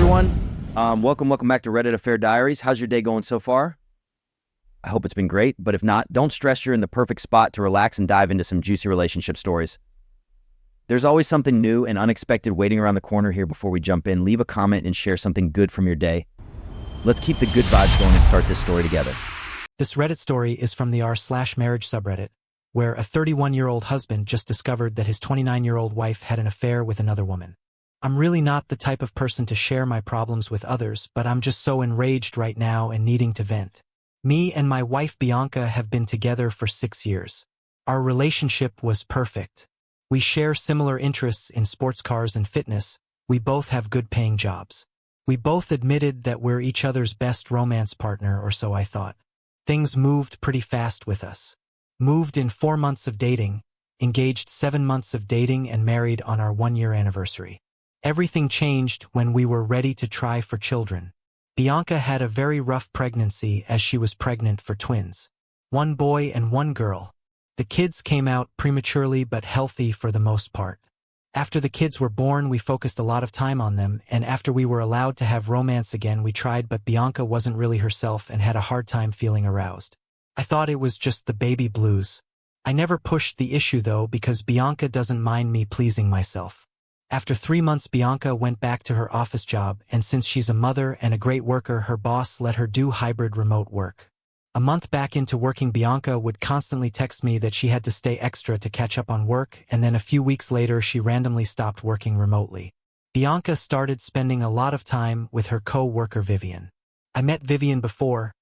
everyone. Welcome back to Reddit Affair Diaries. How's your day going so far? I hope it's been great, but if not, don't stress. You're in the perfect spot to relax and dive into some juicy relationship stories. There's always something new and unexpected waiting around the corner here. Before we jump in, leave a comment and share something good from your day. Let's keep the good vibes going and start this story together. This Reddit story is from the r/marriage subreddit, where a 31-year-old husband just discovered that his 29-year-old wife had an affair with another woman. I'm really not the type of person to share my problems with others, but I'm just so enraged right now and needing to vent. Me and my wife Bianca have been together for 6 years. Our relationship was perfect. We share similar interests in sports cars and fitness. We both have good-paying jobs. We both admitted that we're each other's best romance partner, or so I thought. Things moved pretty fast with us. Moved in 4 months of dating, engaged 7 months of dating, and married on our 1-year anniversary. Everything changed when we were ready to try for children. Bianca had a very rough pregnancy as she was pregnant for twins. 1 boy and 1 girl. The kids came out prematurely but healthy for the most part. After the kids were born, we focused a lot of time on them, and after we were allowed to have romance again, we tried, but Bianca wasn't really herself and had a hard time feeling aroused. I thought it was just the baby blues. I never pushed the issue though, because Bianca doesn't mind me pleasing myself. After 3 months, Bianca went back to her office job, and since she's a mother and a great worker, her boss let her do hybrid remote work. A month back into working, Bianca would constantly text me that she had to stay extra to catch up on work, and then a few weeks later she randomly stopped working remotely. Bianca started spending a lot of time with her co-worker Vivian. I met Vivian before.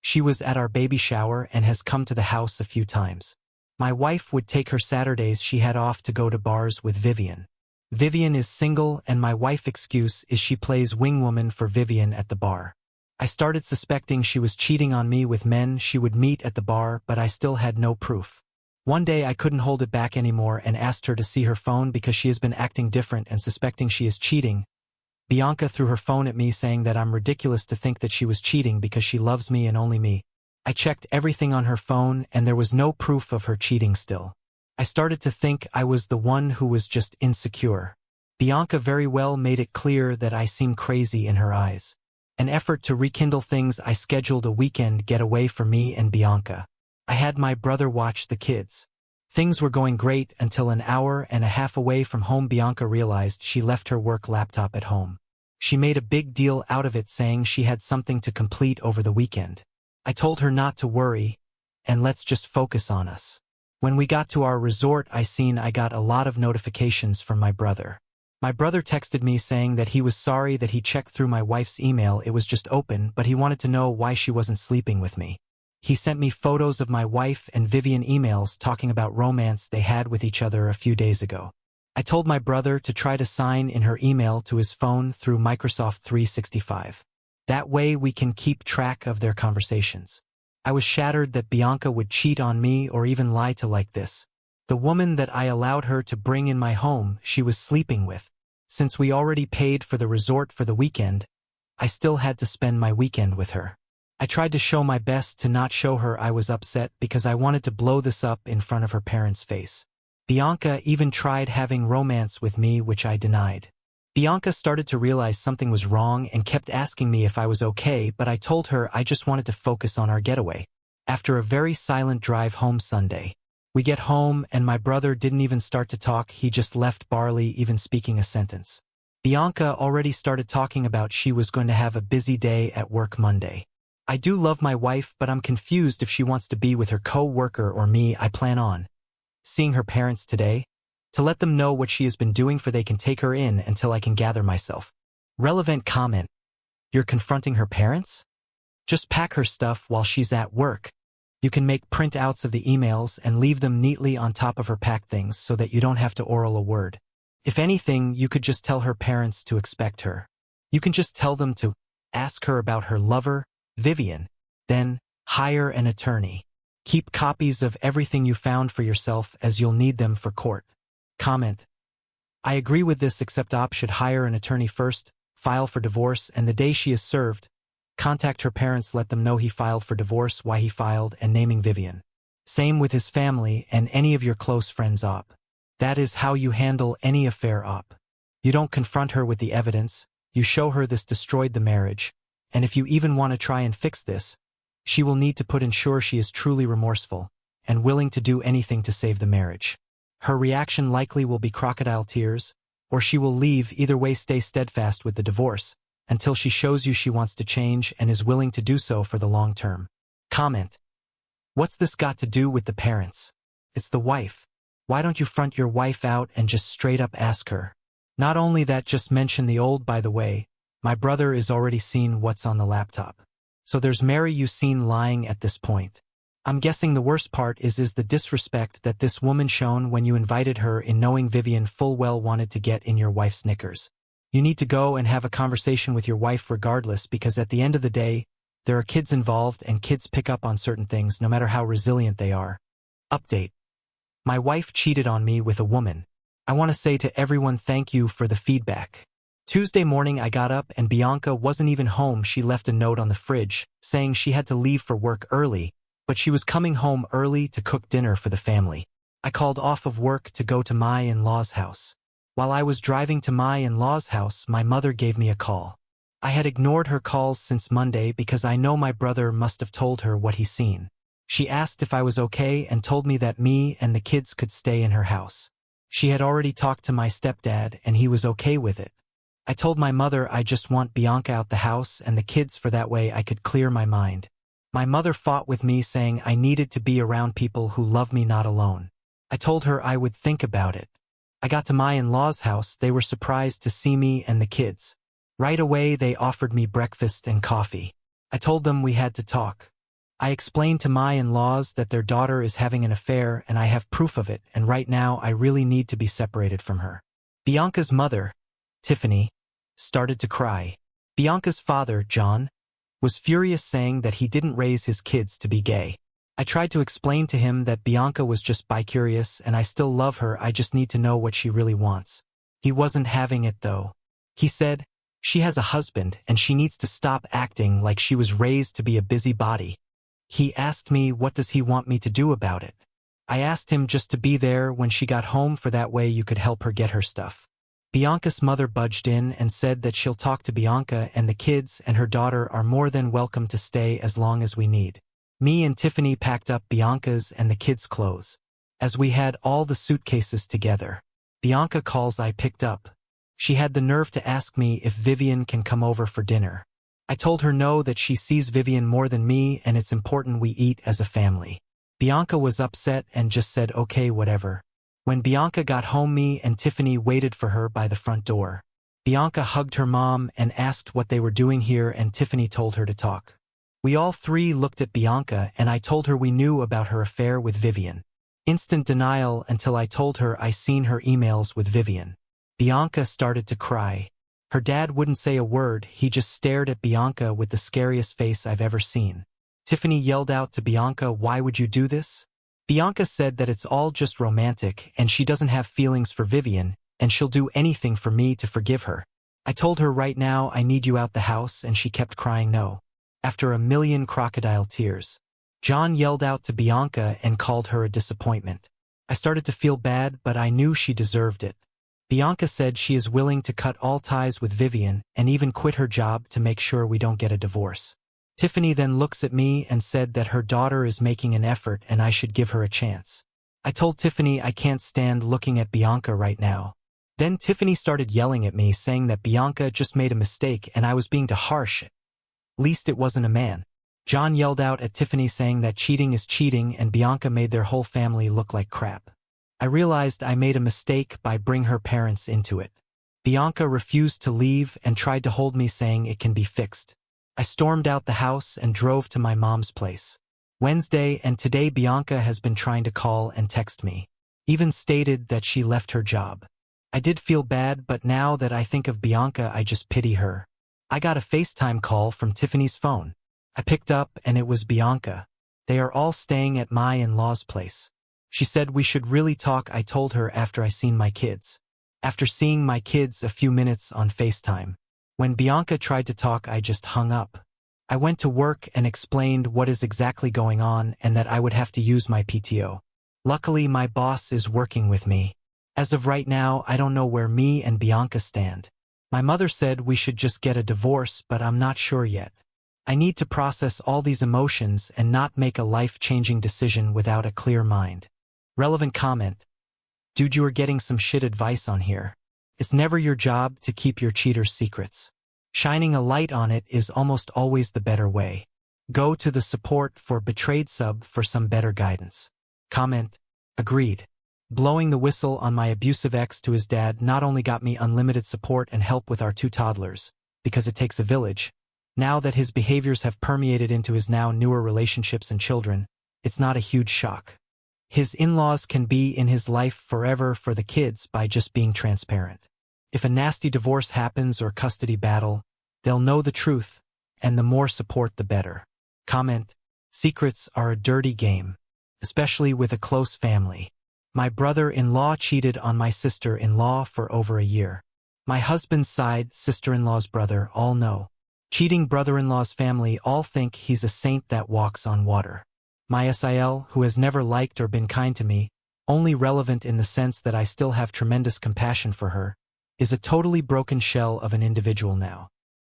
She was at our baby shower and has come to the house a few times. My wife would take her Saturdays she had off to go to bars with Vivian. Vivian is single, and my wife's excuse is she plays wingwoman for Vivian at the bar. I started suspecting she was cheating on me with men she would meet at the bar, but I still had no proof. One day I couldn't hold it back anymore and asked her to see her phone because she has been acting different and suspecting she is cheating. Bianca threw her phone at me, saying that I'm ridiculous to think that she was cheating because she loves me and only me. I checked everything on her phone and there was no proof of her cheating still. I started to think I was the one who was just insecure. Bianca very well made it clear that I seemed crazy in her eyes. An effort to rekindle things, I scheduled a weekend getaway for me and Bianca. I had my brother watch the kids. Things were going great until an hour and a half away from home, Bianca realized she left her work laptop at home. She made a big deal out of it, saying she had something to complete over the weekend. I told her not to worry, and let's just focus on us. When we got to our resort, I got a lot of notifications from my brother. My brother texted me saying that he was sorry that he checked through my wife's email. It was just open, but he wanted to know why she wasn't sleeping with me. He sent me photos of my wife and Vivian emails talking about romance they had with each other a few days ago. I told my brother to try to sign in her email to his phone through Microsoft 365. That way we can keep track of their conversations. I was shattered that Bianca would cheat on me or even lie to like this. The woman that I allowed her to bring in my home, she was sleeping with. Since we already paid for the resort for the weekend, I still had to spend my weekend with her. I tried to show my best to not show her I was upset because I wanted to blow this up in front of her parents' face. Bianca even tried having romance with me, which I denied. Bianca started to realize something was wrong and kept asking me if I was okay, but I told her I just wanted to focus on our getaway. After a very silent drive home Sunday, we get home and my brother didn't even start to talk. He just left barely even speaking a sentence. Bianca already started talking about she was going to have a busy day at work Monday. I do love my wife, but I'm confused if she wants to be with her co-worker or me. I plan on seeing her parents today to let them know what she has been doing, for they can take her in until I can gather myself. Relevant comment. You're confronting her parents? Just pack her stuff while she's at work. You can make printouts of the emails and leave them neatly on top of her packed things so that you don't have to oral a word. If anything, you could just tell her parents to expect her. You can just tell them to ask her about her lover, Vivian. Then, hire an attorney. Keep copies of everything you found for yourself, as you'll need them for court. Comment. I agree with this, except Op should hire an attorney first, file for divorce, and the day she is served, contact her parents, let them know he filed for divorce, why he filed, and naming Vivian. Same with his family and any of your close friends, Op. That is how you handle any affair, Op. You don't confront her with the evidence, You show her this destroyed the marriage, and if you even want to try and fix this, she will need to ensure she is truly remorseful and willing to do anything to save the marriage. Her reaction likely will be crocodile tears, or she will leave. Either way, stay steadfast with the divorce until she shows you she wants to change and is willing to do so for the long term. Comment: what's this got to do with the parents? It's the wife. Why don't you front your wife out and just straight up ask her? Not only that, just mention the old, by the way, my brother is already seen what's on the laptop. So there's Mary you seen lying at this point. I'm guessing the worst part is the disrespect that this woman shown when you invited her in, knowing Vivian full well wanted to get in your wife's knickers. You need to go and have a conversation with your wife regardless, because at the end of the day, there are kids involved and kids pick up on certain things no matter how resilient they are. Update: my wife cheated on me with a woman. I want to say to everyone, thank you for the feedback. Tuesday morning I got up and Bianca wasn't even home. She left a note on the fridge saying she had to leave for work early, but she was coming home early to cook dinner for the family. I called off of work to go to my in-laws' house. While I was driving to my in-laws' house, my mother gave me a call. I had ignored her calls since Monday because I know my brother must have told her what he seen. She asked if I was okay and told me that me and the kids could stay in her house. She had already talked to my stepdad and he was okay with it. I told my mother I just want Bianca out the house and the kids, for that way I could clear my mind. My mother fought with me, saying I needed to be around people who love me, not alone. I told her I would think about it. I got to my in-laws' house. They were surprised to see me and the kids. Right away they offered me breakfast and coffee. I told them we had to talk. I explained to my in-laws that their daughter is having an affair and I have proof of it, and right now I really need to be separated from her. Bianca's mother, Tiffany, started to cry. Bianca's father, John, was furious, saying that he didn't raise his kids to be gay. I tried to explain to him that Bianca was just bi-curious and I still love her, I just need to know what she really wants. He wasn't having it though. He said, she has a husband and she needs to stop acting like she was raised to be a busybody. He asked me what does he want me to do about it. I asked him just to be there when she got home, for that way you could help her get her stuff. Bianca's mother budged in and said that she'll talk to Bianca, and the kids and her daughter are more than welcome to stay as long as we need. Me and Tiffany packed up Bianca's and the kids' clothes. As we had all the suitcases together, Bianca calls. I picked up. She had the nerve to ask me if Vivian can come over for dinner. I told her no, that she sees Vivian more than me and it's important we eat as a family. Bianca was upset and just said okay, whatever. When Bianca got home, me and Tiffany waited for her by the front door. Bianca hugged her mom and asked what they were doing here, and Tiffany told her to talk. We all three looked at Bianca and I told her we knew about her affair with Vivian. Instant denial until I told her I seen her emails with Vivian. Bianca started to cry. Her dad wouldn't say a word, he just stared at Bianca with the scariest face I've ever seen. Tiffany yelled out to Bianca, why would you do this? Bianca said that it's all just romantic and she doesn't have feelings for Vivian and she'll do anything for me to forgive her. I told her right now I need you out the house, and she kept crying no. After a million crocodile tears, John yelled out to Bianca and called her a disappointment. I started to feel bad, but I knew she deserved it. Bianca said she is willing to cut all ties with Vivian and even quit her job to make sure we don't get a divorce. Tiffany then looks at me and said that her daughter is making an effort and I should give her a chance. I told Tiffany I can't stand looking at Bianca right now. Then Tiffany started yelling at me, saying that Bianca just made a mistake and I was being too harsh. At least it wasn't a man. John yelled out at Tiffany, saying that cheating is cheating and Bianca made their whole family look like crap. I realized I made a mistake by bringing her parents into it. Bianca refused to leave and tried to hold me, saying it can be fixed. I stormed out the house and drove to my mom's place. Wednesday and today Bianca has been trying to call and text me. Even stated that she left her job. I did feel bad, but now that I think of Bianca I just pity her. I got a FaceTime call from Tiffany's phone. I picked up and it was Bianca. They are all staying at my in-laws' place. She said we should really talk. I told her after I seen my kids. After seeing my kids a few minutes on FaceTime. When Bianca tried to talk I just hung up. I went to work and explained what is exactly going on and that I would have to use my PTO. Luckily my boss is working with me. As of right now I don't know where me and Bianca stand. My mother said we should just get a divorce, but I'm not sure yet. I need to process all these emotions and not make a life-changing decision without a clear mind. Relevant comment. Dude, you are getting some shit advice on here. It's never your job to keep your cheater's secrets. Shining a light on it is almost always the better way. Go to the support for betrayed sub for some better guidance. Comment. Agreed. Blowing the whistle on my abusive ex to his dad not only got me unlimited support and help with our 2 toddlers, because it takes a village. Now that his behaviors have permeated into his now newer relationships and children, it's not a huge shock. His in-laws can be in his life forever for the kids by just being transparent. If a nasty divorce happens or custody battle, they'll know the truth, and the more support the better. Comment. Secrets are a dirty game, especially with a close family. My brother-in-law cheated on my sister-in-law for over a year. My husband's side, sister-in-law's brother, all know. Cheating brother-in-law's family all think he's a saint that walks on water. My SIL, who has never liked or been kind to me, only relevant in the sense that I still have tremendous compassion for her, is a totally broken shell of an individual now.